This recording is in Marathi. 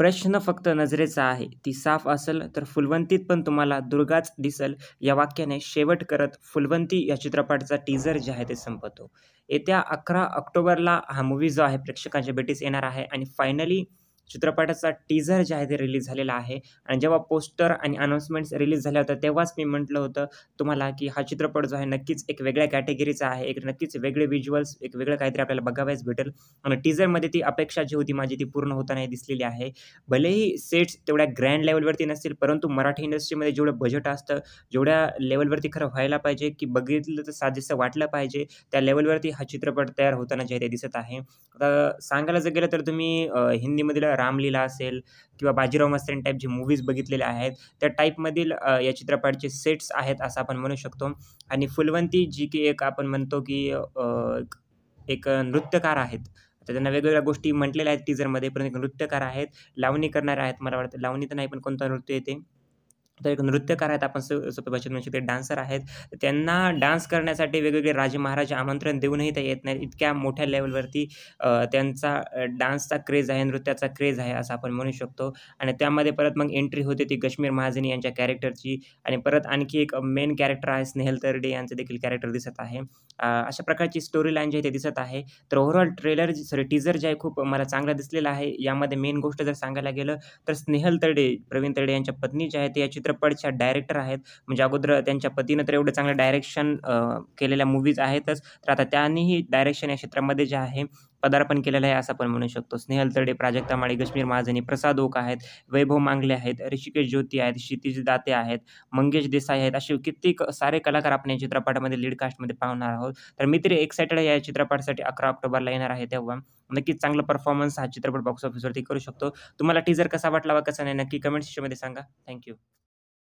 प्रश्न फक्त नजरेचा आहे. ती साफ असेल तर फुलवंतीत पण तुम्हाला दुर्गाच दिसेल. या वाक्याने शेवट करत फुलवंती या चित्रपटाचा टीझर जे आहे ते संपतो. येत्या 11 ऑक्टोबरला हा मूव्ही जो आहे प्रेक्षकांच्या भेटीस येणार आहे आणि फायनली चित्रपटाचा टीझर जे आहे ते रिलीज झालेला आहे आणि जेव्हा पोस्टर आणि अनाउन्समेंट्स रिलीज झाल्या होत्या तेव्हाच मी म्हटलं होतं तुम्हाला, की हा चित्रपट जो आहे नक्कीच एक वेगळ्या कॅटेगरीचा आहे. एक नक्कीच वेगळे व्हिज्युअल्स, एक वेगळं काहीतरी आपल्याला बघावयास भेटेल आणि टीझरमध्ये ती अपेक्षा जी होती माझी ती पूर्ण होताना दिसलेली आहे. भलेही सेट्स तेवढ्या ग्रँड लेव्हलवरती नसतील, परंतु मराठी इंडस्ट्रीमध्ये जेवढं बजेट असतं, जेवढ्या लेव्हलवरती खरं व्हायला पाहिजे, की बघितलं तर साजेसं वाटलं पाहिजे, त्या लेव्हलवरती हा चित्रपट तयार होताना जे आहे ते दिसत आहे. आता सांगायला जर गेलं तर तुम्ही हिंदीमधील रामलीला असेल किंवा बाजीराव मस्तानी टाइप जे मूव्हीज बघितलेले आहेत, त्या टाइपमधील या चित्रपटाचे सेट्स आहेत असं आपण म्हणू शकतो. आणि फुलवंती जी की एक आपण म्हणतो, की एक नृत्यकार आहेत. आता त्यांना वेगवेगळ्या गोष्टी म्हटलेल्या आहेत टीझरमध्ये, पण एक नृत्यकार आहेत. लावणी करणारे आहेत. मला वाटतं लावणी तर नाही, पण कोणतं नृत्य आहे ते? तर एक नृत्यकार आहेत आपण सोप्या भाषेत म्हणू शकतो, डान्सर आहेत. त्यांना डान्स करण्यासाठी वेगवेगळे राजे महाराजे आमंत्रण देऊनही ते येत नाहीत. इतक्या मोठ्या लेव्हलवरती त्यांचा डान्सचा क्रेज आहे, नृत्याचा क्रेज आहे असं आपण म्हणू शकतो. आणि त्यामध्ये परत मग एंट्री होते ती कश्मीर महाजनी यांच्या कॅरेक्टरची आणि परत आणखी एक मेन कॅरेक्टर आहे स्नेहल तरडे यांचं देखील कॅरेक्टर दिसत आहे. अशा प्रकारची स्टोरी लाईन जी आहे ते दिसत आहे. तर ओव्हरऑल टीझर जे आहे खूप मला चांगला दिसलेला आहे. यामध्ये मेन गोष्ट जर सांगायला गेलं तर स्नेहल तरडे, प्रवीण तरडे यांच्या पत्नी ज्या आहेत, या चित्रपटच्या डायरेक्टर आहेत. म्हणजे अगोदर त्यांच्या पतीनं तर एवढं चांगलं डायरेक्शन केलेल्या मूव्हीज आहेतच. तर आता त्यांनीही डायरेक्शन या क्षेत्रामध्ये जे आहे पदार्पण केलेलं आहे असं आपण म्हणू शकतो. स्नेहल तरडे, प्राजक्ता माळी, कश्मीर महाजनी, प्रसाद ओक आहेत, वैभव मांगले आहेत, ऋषिकेश ज्योती आहेत, क्षितिज दाते आहेत, मंगेश देसाई आहेत. असे कित्येक सारे कलाकार आपण या चित्रपटामध्ये लीड कास्टमध्ये पाहणार आहोत. तर मी तरी एक्साइटेड आहे या चित्रपटासाठी. 11 ऑक्टोबरला येणार आहे तेव्हा. नक्कीच चांगला परफॉर्मन्स हा चित्रपट बॉक्स ऑफिसवरती करू शकतो. तुम्हाला टीझर कसा वाटला व कसा नाही नक्की कमेंट सेक्शनमध्ये सांगा. Thank you.